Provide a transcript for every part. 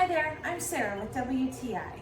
Hi there, I'm Sarah with WTI.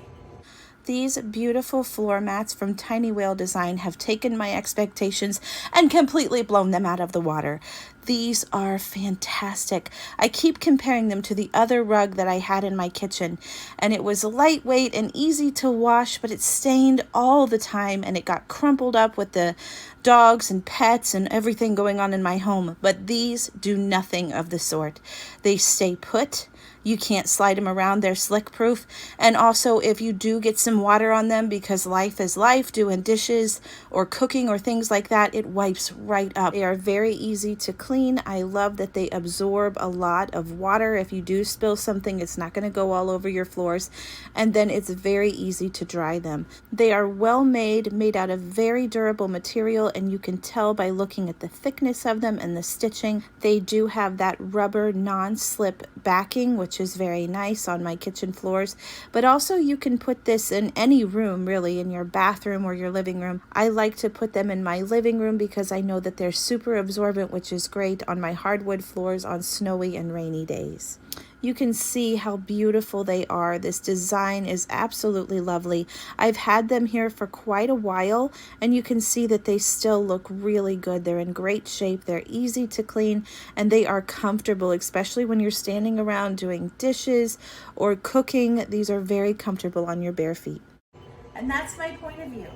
These beautiful floor mats from Tiny Whale Design have taken my expectations and completely blown them out of the water. These are fantastic. I keep comparing them to the other rug that I had in my kitchen, and it was lightweight and easy to wash, but it stained all the time and it got crumpled up with the dogs and pets and everything going on in my home. But these do nothing of the sort. They stay put. You can't slide them around. They're slick proof. And also, if you do get some water on them, because life is life, doing dishes or cooking or things like that, it wipes right up. They are very easy to clean. I love that they absorb a lot of water. If you do spill something, it's not going to go all over your floors. And then it's very easy to dry them. They are well made out of very durable material, and you can tell by looking at the thickness of them and the stitching. They do have that rubber non-slip backing, which is very nice on my kitchen floors. But also you can put this in any room, really, in your bathroom or your living room. I like to put them in my living room because I know that they're super absorbent, which is great on my hardwood floors on snowy and rainy days. You can see how beautiful they are. This design is absolutely lovely. I've had them here for quite a while, and you can see that they still look really good. They're in great shape. They're easy to clean, and they are comfortable, especially when you're standing around doing dishes or cooking. These are very comfortable on your bare feet. And that's my point of view.